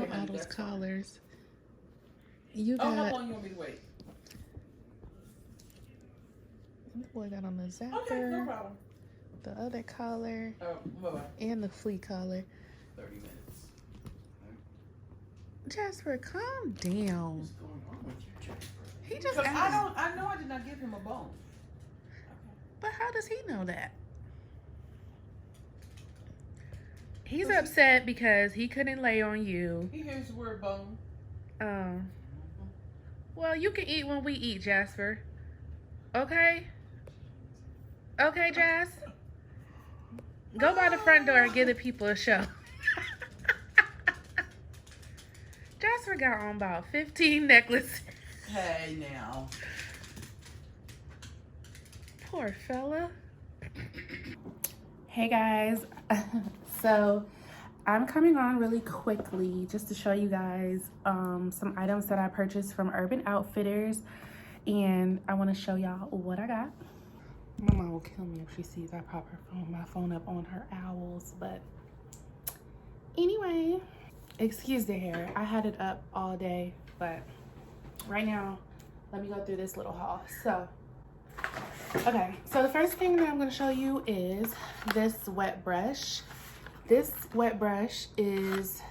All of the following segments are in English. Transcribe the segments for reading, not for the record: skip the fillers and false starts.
at all those collars. You got. Oh, how long you want me to wait? The boy got on the zapper. Okay, no problem. The other collar. Oh, bye-bye. And the flea collar. 30 minutes. Jasper, calm down. What's going on with you, Jasper? He just asked. I know I did not give him a bone. But how does he know that? He's upset because he couldn't lay on you. He hears the word bone. Well, you can eat when we eat, Jasper. Okay? Okay, Jas? Go by the front door and give the people a show. Jasper got on about 15 necklaces. Hey, now. Poor fella. Hey, guys. So, I'm coming on really quickly just to show you guys some items that I purchased from Urban Outfitters. And I want to show y'all what I got. My mom will kill me if she sees I pop my phone up on her owls. But anyway, excuse the hair. I had it up all day. But right now, let me go through this little haul. So, okay. So the first thing that I'm going to show you is this wet brush. This wet brush is,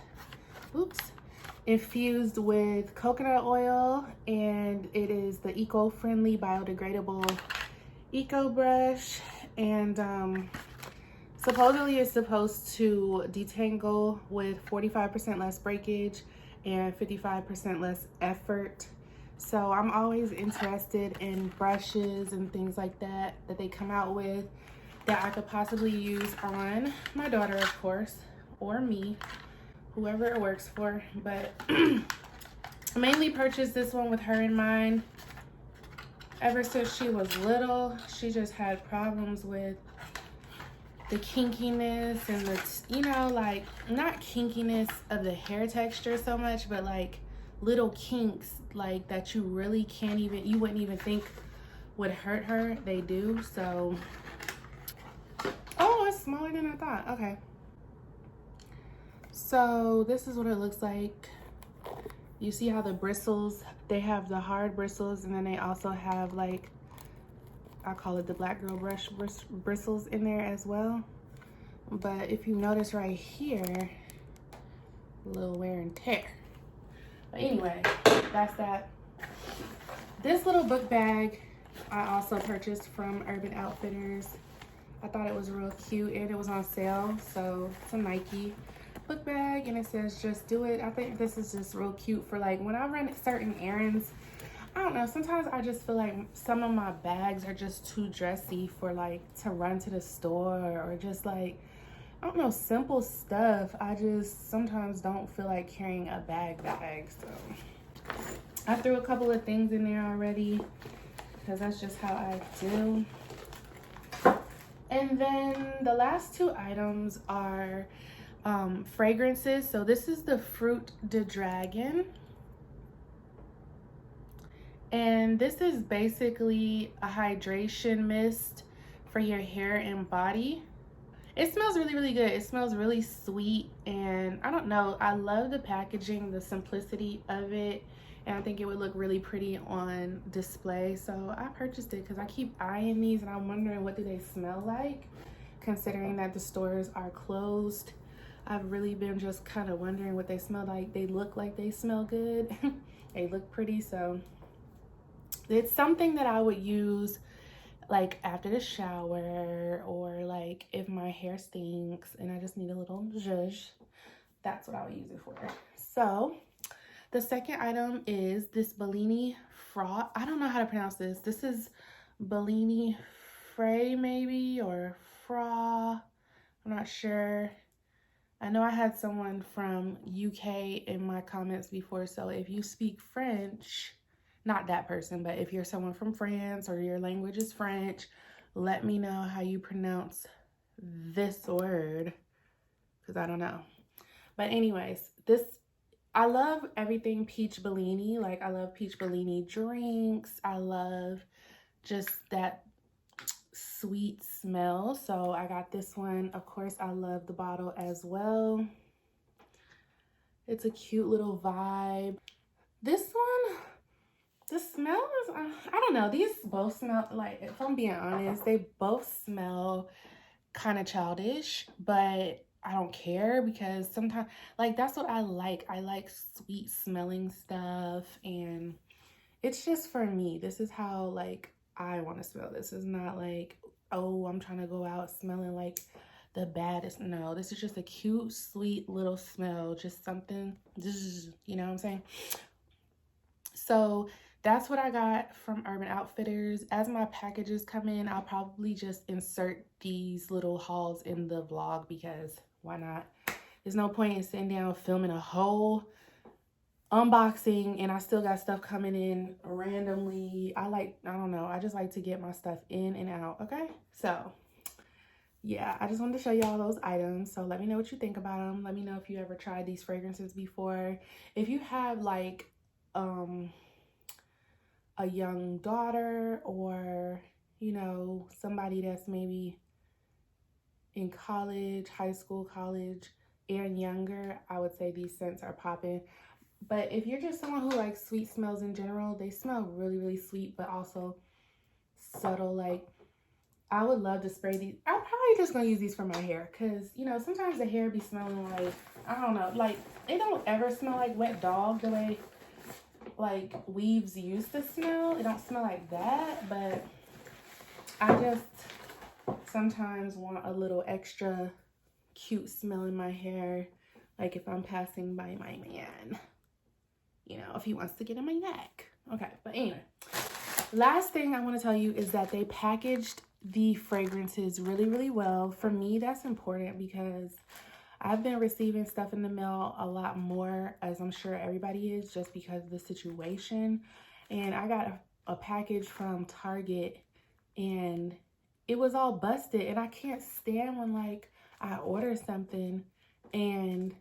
infused with coconut oil, and it is the eco-friendly biodegradable eco brush, and supposedly it's supposed to detangle with 45% less breakage and 55% less effort. So I'm always interested in brushes and things like that they come out with that I could possibly use on my daughter, of course, or me, whoever it works for. But I mainly purchased this one with her in mind. Ever since she was little, she just had problems with the kinkiness and the, you know, like, not kinkiness of the hair texture so much, but like little kinks, like that you really can't even, you wouldn't even think would hurt her. They do. So, oh, it's smaller than I thought. Okay. So this is what it looks like. You see how the bristles, they have the hard bristles, and then they also have, like, I call it the black girl brush bristles in there as well. But if you notice right here, a little wear and tear. But anyway, that's that. This little book bag I also purchased from Urban Outfitters. I thought it was real cute, and it was on sale. So it's a Nike book bag, and it says just do it. I think this is just real cute for, like, when I run certain errands. I don't know, sometimes I just feel like some of my bags are just too dressy for, like, to run to the store, or just, like, I don't know, simple stuff. I just sometimes don't feel like carrying a bag. So I threw a couple of things in there already because that's just how I do. And then the last two items are fragrances. So this is the Fruit de Dragon, and this is basically a hydration mist for your hair and body. It smells really, really good. It smells really sweet, and I don't know, I love the packaging, the simplicity of it, and I think it would look really pretty on display. So I purchased it because I keep eyeing these and I'm wondering, what do they smell like, considering that the stores are closed. I've really been just kind of wondering what they smell like. They look like they smell good. They look pretty. So it's something that I would use like after the shower, or like if my hair stinks and I just need a little zhuzh. That's what I would use it for. So the second item is this Bellini Fra. I don't know how to pronounce this. This is Bellini Frey maybe, or Fra. I'm not sure. I know I had someone from UK in my comments before, so if you speak French, not that person, but if you're someone from France or your language is French, let me know how you pronounce this word, because I don't know. But anyways, I love everything Peach Bellini. Like, I love Peach Bellini drinks. I love just that sweet smell. So I got this one. Of course, I love the bottle as well. It's a cute little vibe. This one, the smell is, I don't know. These both smell like, if I'm being honest, they both smell kind of childish, but I don't care because sometimes, like, that's what I like. I like sweet smelling stuff, and it's just for me. This is how, like, I want to smell. This is not like, oh, I'm trying to go out smelling like the baddest. No, this is just a cute, sweet little smell. Just something, you know what I'm saying? So that's what I got from Urban Outfitters. As my packages come in, I'll probably just insert these little hauls in the vlog because why not? There's no point in sitting down filming a whole unboxing and I still got stuff coming in randomly. I don't know. I just like to get my stuff in and out, okay? So yeah, I just wanted to show y'all those items. So let me know what you think about them. Let me know if you ever tried these fragrances before. If you have like a young daughter or, you know, somebody that's maybe in college, high school, college, and younger, I would say these scents are popping. But if you're just someone who likes sweet smells in general, they smell really, really sweet, but also subtle. Like, I would love to spray these. I'm probably just gonna use these for my hair because, you know, sometimes the hair be smelling like, I don't know, like, it don't ever smell like wet dog the way like weaves used to smell. It don't smell like that, but I just sometimes want a little extra cute smell in my hair, like if I'm passing by my man, you know, if he wants to get in my neck. Okay, but anyway, last thing I want to tell you is that they packaged the fragrances really, really well. For me, that's important because I've been receiving stuff in the mail a lot more, as I'm sure everybody is, just because of the situation. And I got a package from Target and it was all busted. And I can't stand when, like, I order something and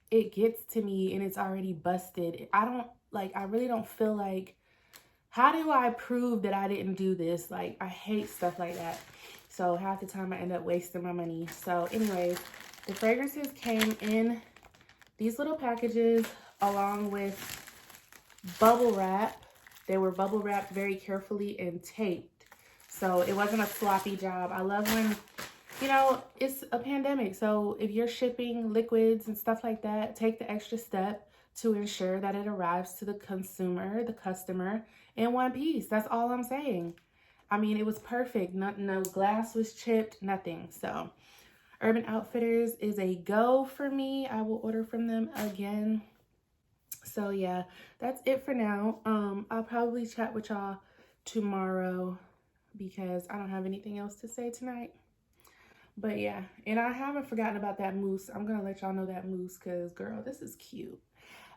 it gets to me and it's already busted. I really don't feel like, how do I prove that I didn't do this? Like, I hate stuff like that. So half the time I end up wasting my money. So anyways, the fragrances came in these little packages along with bubble wrap. They were bubble wrapped very carefully and taped. So it wasn't a sloppy job. I love when, you know, it's a pandemic. So if you're shipping liquids and stuff like that, take the extra step to ensure that it arrives to the consumer, the customer, in one piece. That's all I'm saying. I mean, it was perfect. No glass was chipped, nothing. So Urban Outfitters is a go for me. I will order from them again. So yeah, that's it for now. I'll probably chat with y'all tomorrow because I don't have anything else to say tonight. But yeah, and I haven't forgotten about that mousse. I'm gonna let y'all know that mousse because, girl, this is cute.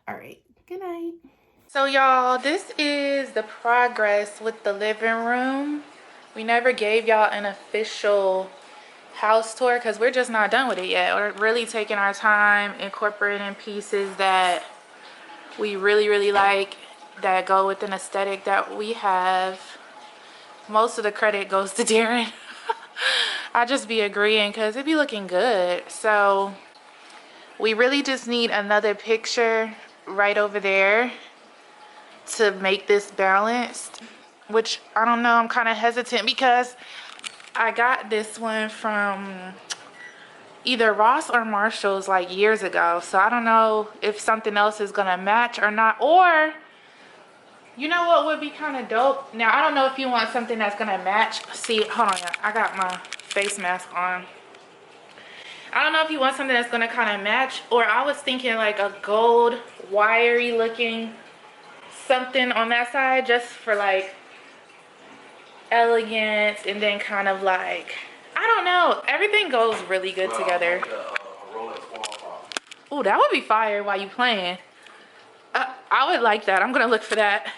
All right, good night. So y'all, this is the progress with the living room. We never gave y'all an official house tour because we're just not done with it yet. We're really taking our time, incorporating pieces that we really, really like, that go with an aesthetic that we have. Most of the credit goes to Darren. I just be agreeing because it be looking good. So we really just need another picture right over there to make this balanced, which I don't know, I'm kind of hesitant because I got this one from either Ross or Marshall's like years ago, so I don't know if something else is gonna match or not. Or, you know what would be kind of dope? Now, I don't know if you want something that's gonna match. See, hold on, I got my face mask on. I don't know if you want something that's gonna kind of match, or I was thinking like a gold wiry looking something on that side, just for like elegance, and then kind of like, I don't know, everything goes really good together. Oh, that would be fire while you playing. I would like that. I'm gonna look for that.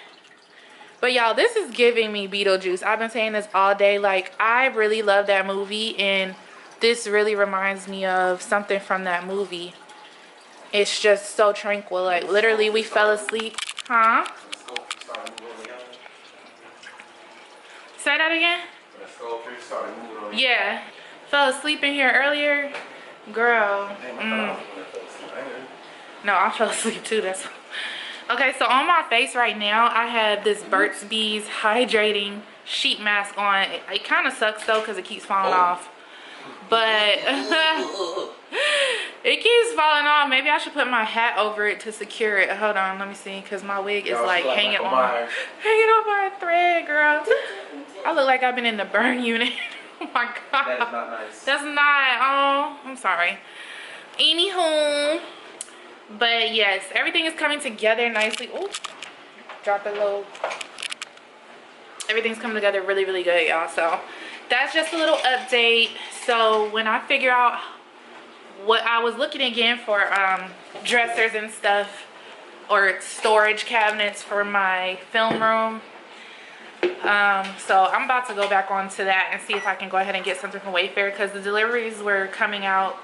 But y'all, this is giving me Beetlejuice. I've been saying this all day. Like, I really love that movie, and this really reminds me of something from that movie. It's just so tranquil. Like, literally, we fell asleep. Huh? Say that again? Yeah. Fell asleep in here earlier. Girl. No, I fell asleep too. That's okay. So on my face right now, I have this Burt's Bees hydrating sheet mask on. It kind of sucks though because it keeps falling off. But it keeps falling off. Maybe I should put my hat over it to secure it. Hold on, let me see, because my wig is like hanging on by a thread, girl. I look like I've been in the burn unit. Oh my god. That is not nice. That's not. Oh, I'm sorry. Anywho, but yes, everything is coming together nicely. Oh, drop a little. Everything's coming together really, really good, y'all. So that's just a little update. So when I figure out what I was looking again for dressers and stuff, or storage cabinets for my film room, so I'm about to go back onto that and see if I can go ahead and get something from Wayfair, because the deliveries were coming out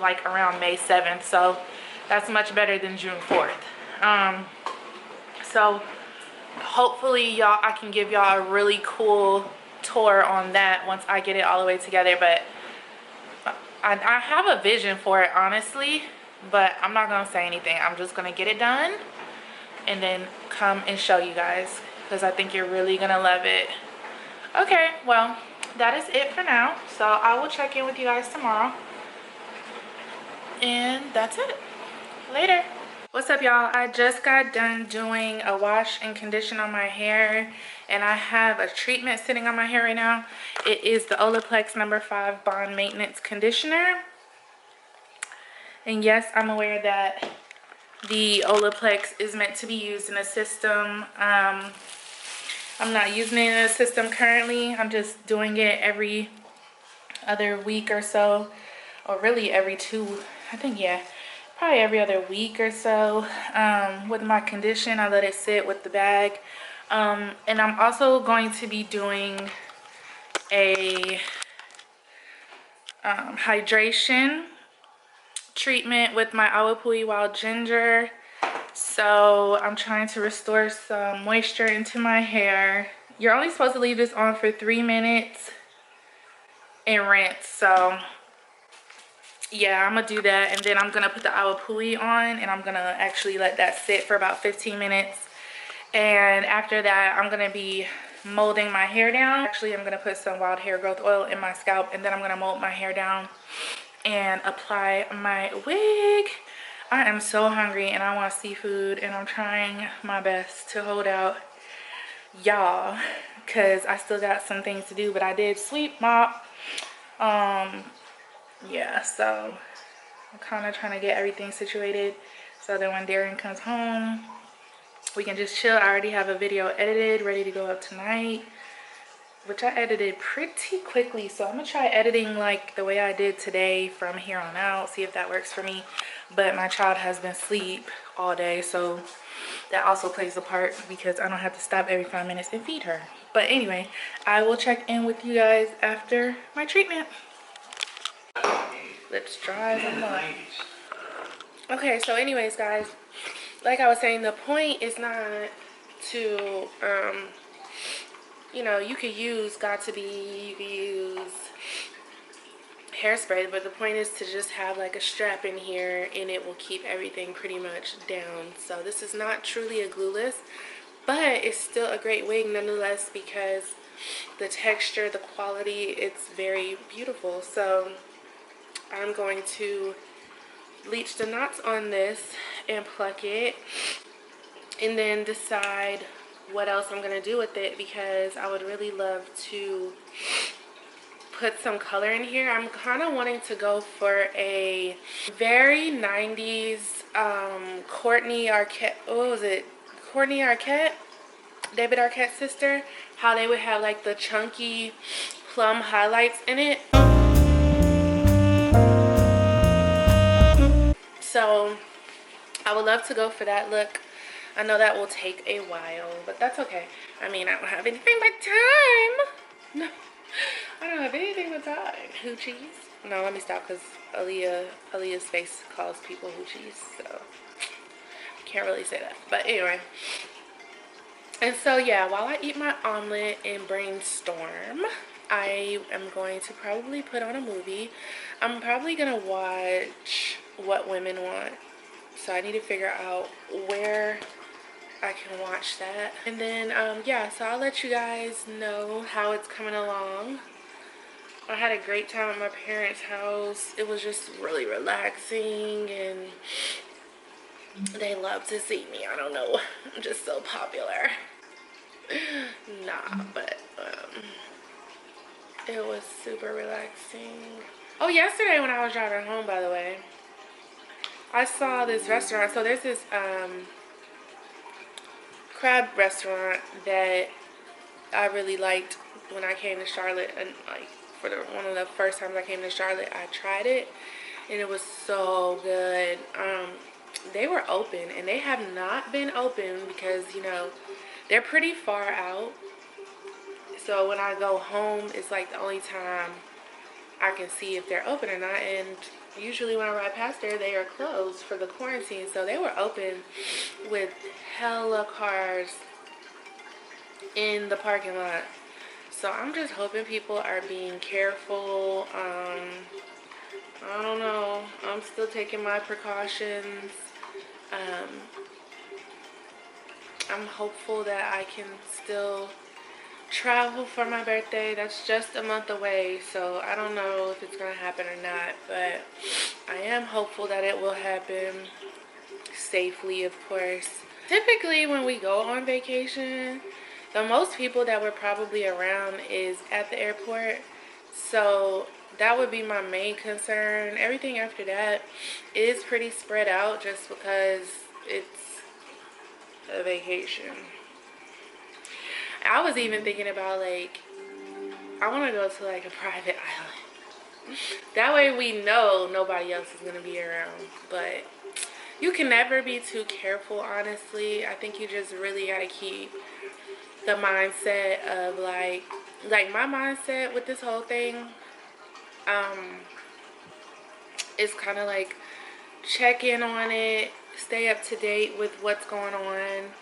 like around May 7th, so that's much better than June 4th. So hopefully y'all, I can give y'all a really cool tour on that once I get it all the way together. But I have a vision for it, honestly, but I'm not gonna say anything. I'm just gonna get it done and then come and show you guys, because I think you're really gonna love it. Okay, well, that is it for now. So I will check in with you guys tomorrow, and that's it. Later. What's up, y'all? I just got done doing a wash and condition on my hair, and I have a treatment sitting on my hair right now. It is the Olaplex No. 5 Bond Maintenance Conditioner. And yes, I'm aware that the Olaplex is meant to be used in a system. I'm not using it in a system currently. I'm just doing it every other week or so, or really every two, I think, yeah. Probably every other week or so. With my condition, I let it sit with the bag. And I'm also going to be doing a hydration treatment with my Awapui Wild Ginger. So I'm trying to restore some moisture into my hair. You're only supposed to leave this on for 3 minutes and rinse. So yeah, I'm gonna do that, and then I'm gonna put the Awapui on, and I'm gonna actually let that sit for about 15 minutes. And after that, I'm gonna be molding my hair down. Actually, I'm gonna put some wild hair growth oil in my scalp, and then I'm gonna mold my hair down and apply my wig. I am so hungry and I want seafood, and I'm trying my best to hold out, y'all, because I still got some things to do. But I did sweep, mop, yeah, so I'm kind of trying to get everything situated so that when Darren comes home, we can just chill. I already have a video edited, ready to go up tonight, which I edited pretty quickly. So I'm gonna try editing like the way I did today from here on out, see if that works for me. But my child has been asleep all day, so that also plays a part, because I don't have to stop every 5 minutes and feed her. But anyway, I will check in with you guys after my treatment. Let's dry them up. Okay, so anyways, guys, like I was saying, the point is not to, you know, you could use Got2b, you could use hairspray, but the point is to just have like a strap in here, and it will keep everything pretty much down. So this is not truly a glueless, but it's still a great wig nonetheless, because the texture, the quality, it's very beautiful. So I'm going to bleach the knots on this and pluck it, and then decide what else I'm going to do with it, because I would really love to put some color in here. I'm kind of wanting to go for a very 90s Courtney Arquette, what was it? Courtney Arquette? David Arquette's sister. How they would have like the chunky plum highlights in it. So I would love to go for that look. I know that will take a while, but that's okay. I mean, I don't have anything but time. No, I don't have anything but time. Hoochies. No, let me stop, because Aaliyah's face calls people hoochies, so can't really say that. But anyway. And so yeah, while I eat my omelet and brainstorm, I am going to probably put on a movie. I'm probably gonna watch What Women Want So I need to figure out where I can watch that. And then, yeah, so I'll let you guys know how it's coming along. I had a great time at my parents' house. It was just really relaxing, and they love to see me. I don't know. I'm just so popular. Nah, but it was super relaxing. Oh, yesterday when I was driving home, by the way, I saw this restaurant. So there's this crab restaurant that I really liked when I came to Charlotte, and like for one of the first times I came to Charlotte, I tried it, and it was so good. They were open, and they have not been open because, you know, they're pretty far out. So when I go home, it's like the only time I can see if they're open or not. And usually when I ride past there, they are closed for the quarantine. So they were open with hella cars in the parking lot. So I'm just hoping people are being careful. I don't know. I'm still taking my precautions. I'm hopeful that I can still travel for my birthday. That's just a month away, so I don't know if it's gonna happen or not, but I am hopeful that it will happen safely, of course. Typically when we go on vacation, the most people that we're probably around is at the airport, so that would be my main concern. Everything after that is pretty spread out just because it's a vacation. I was even thinking about, like, I want to go to like a private island. That way we know nobody else is going to be around. But you can never be too careful, honestly. I think you just really got to keep the mindset of like my mindset with this whole thing is kind of like check in on it, stay up to date with what's going on,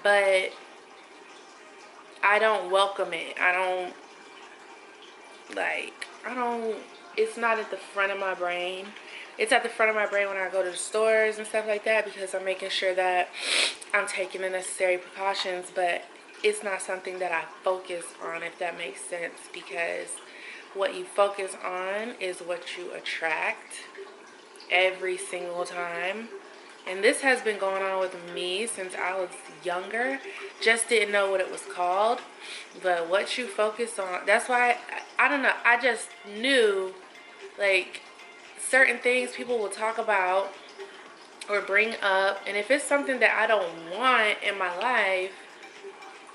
but I don't welcome it. It's not at the front of my brain. It's at the front of my brain when I go to the stores and stuff like that, because I'm making sure that I'm taking the necessary precautions, but it's not something that I focus on, if that makes sense, because what you focus on is what you attract every single time. And this has been going on with me since I was younger. Just didn't know what it was called. But what you focus on, that's why, I don't know, I just knew, like, certain things people will talk about or bring up. And if it's something that I don't want in my life,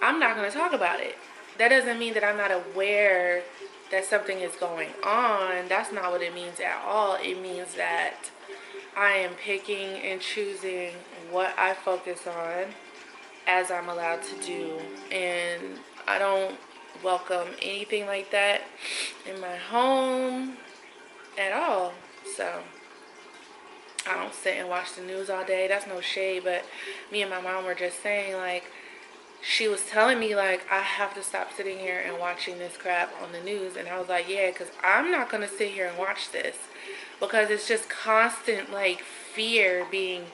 I'm not going to talk about it. That doesn't mean that I'm not aware that something is going on. That's not what it means at all. It means that I am picking and choosing what I focus on, as I'm allowed to do. And I don't welcome anything like that in my home at all. So I don't sit and watch the news all day. That's no shade, but me and my mom were just saying, like, she was telling me, like, I have to stop sitting here and watching this crap on the news. And I was like, yeah, because I'm not going to sit here and watch this, because it's just constant, like, fear being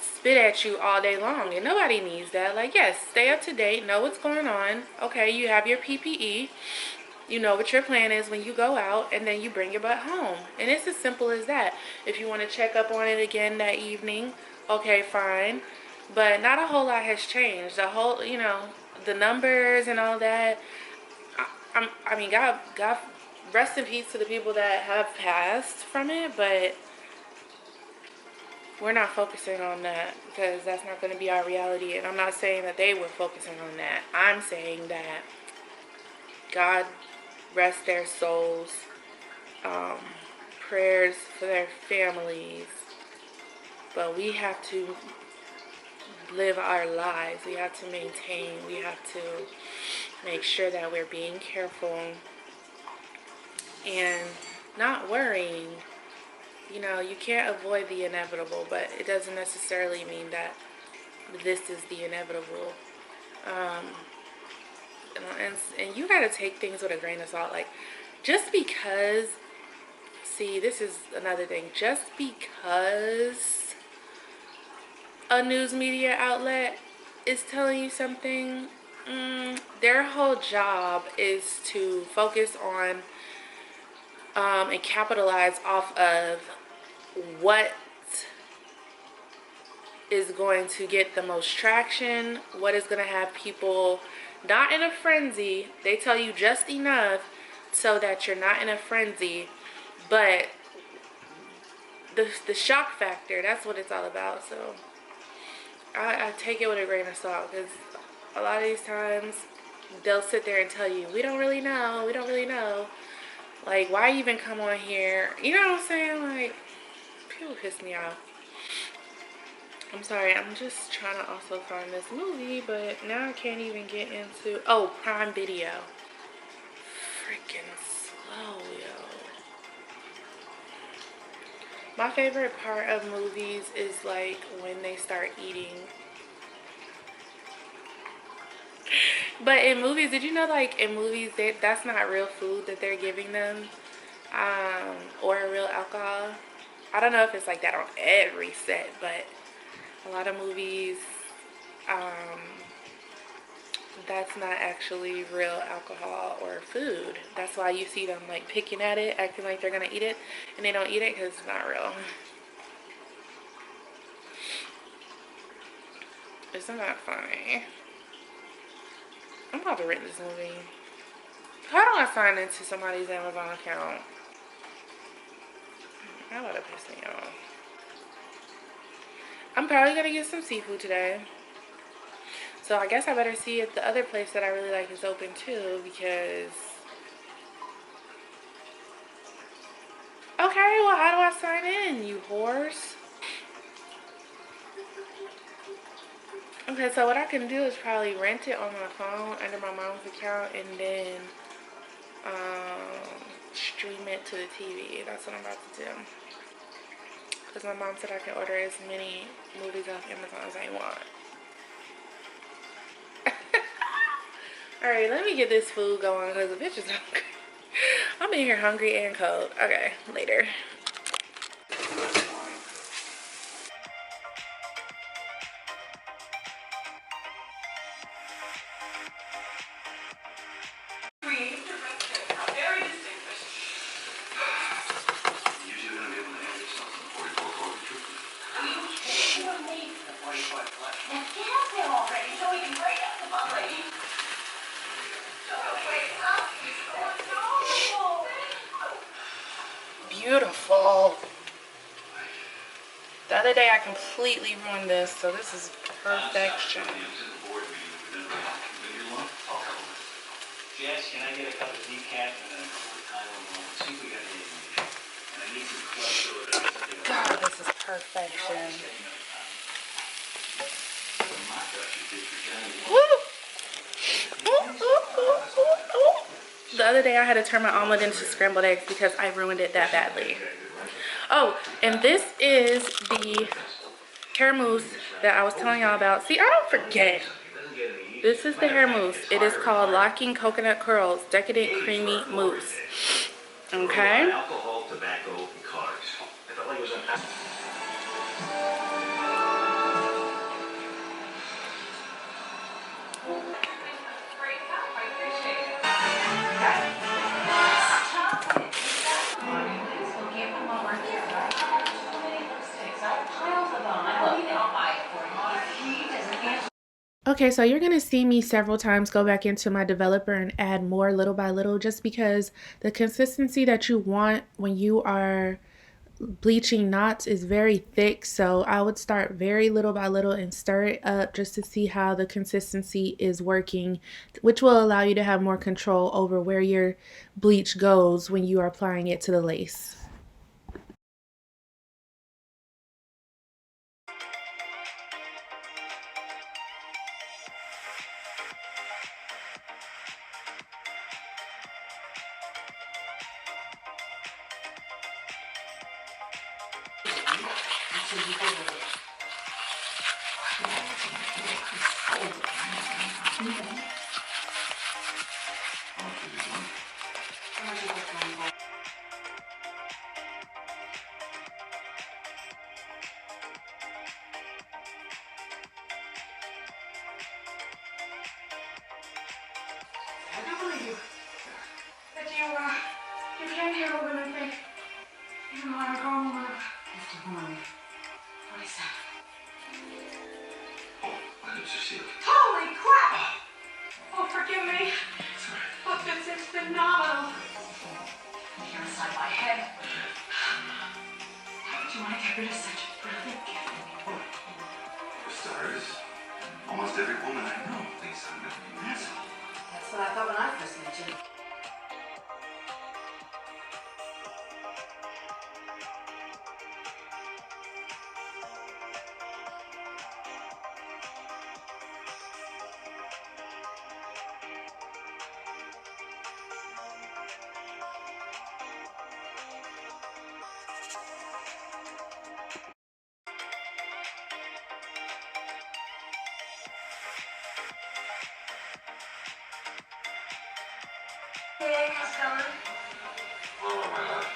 spit at you all day long, and nobody needs that. Like, yes, stay up to date, know what's going on. Okay, you have your PPE, you know what your plan is when you go out, and then you bring your butt home. And it's as simple as that. If you want to check up on it again that evening, okay, fine. But not a whole lot has changed. The whole, you know, the numbers and all that. I mean, God, rest in peace to the people that have passed from it, but we're not focusing on that, because that's not going to be our reality. And I'm not saying that they were focusing on that. I'm saying that God rest their souls. Prayers for their families. But we have to live our lives. We have to maintain. We have to make sure that we're being careful and not worrying. You know, you can't avoid the inevitable, but it doesn't necessarily mean that this is the inevitable. And you got to take things with a grain of salt. Like, just because see, this is another thing. Just because a news media outlet is telling you something, their whole job is to focus on and capitalize off of what is going to get the most traction, what is going to have people not in a frenzy. They tell you just enough so that you're not in a frenzy, but the shock factor, that's what it's all about. So I take it with a grain of salt, because a lot of these times they'll sit there and tell you, we don't really know. Like, why even come on here? You know what I'm saying? Like, people piss me off. I'm sorry, I'm just trying to also find this movie, but now I can't even get into, oh, Prime Video. Freaking slow, yo. My favorite part of movies is like when they start eating. But in movies, did you know, like, in movies, that's not real food that they're giving them, or real alcohol? I don't know if it's like that on every set, but a lot of movies, that's not actually real alcohol or food. That's why you see them like picking at it, acting like they're gonna eat it, and they don't eat it because it's not real. Isn't that funny? I'm about to rent this movie. How do I sign into somebody's Amazon account? That would have pissed me off. I'm probably gonna get some seafood today. So I guess I better see if the other place that I really like is open too, because... Okay, well, how do I sign in, you whores? Okay, so what I can do is probably rent it on my phone under my mom's account and then stream it to the TV. That's what I'm about to do. Because my mom said I can order as many movies off Amazon as I want. Alright, let me get this food going because the bitch is hungry. I'm in here hungry and cold. Okay, later. Beautiful. The other day I completely ruined this, so this is perfection. Jess, can I get a cup of decaf and a Tylenol? See if we got any. And I need some club soda. God, this is perfection. The other day I had to turn my omelet into scrambled eggs because I ruined it that badly. Oh, and this is the hair mousse that I was telling y'all about. See, I don't forget. This is the hair mousse. It is called Locking Coconut Curls Decadent Creamy Mousse. Okay. Alcohol, tobacco, and carbs. I felt like it was Okay, so you're going to see me several times go back into my developer and add more little by little, just because the consistency that you want when you are bleaching knots is very thick. So I would start very little by little and stir it up just to see how the consistency is working, which will allow you to have more control over where your bleach goes when you are applying it to the lace. here, Ruben, I think. You know, I'm going to 51. 47. My lips are sealed. Holy crap! Oh, forgive me. Look, this is phenomenal. Here inside my head. Why would you want to get rid of such a brilliant gift? For starters, almost every woman I know thinks I'm an asshole. That's what I thought when I first met you. Hey, how's it going? Oh, my love.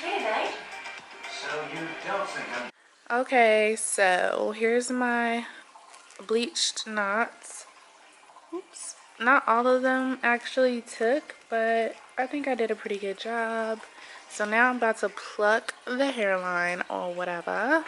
Hey, Daddy. So you don't think I'm... Okay, so here's my bleached knots. Oops. Not all of them actually took, but I think I did a pretty good job. So now I'm about to pluck the hairline or whatever.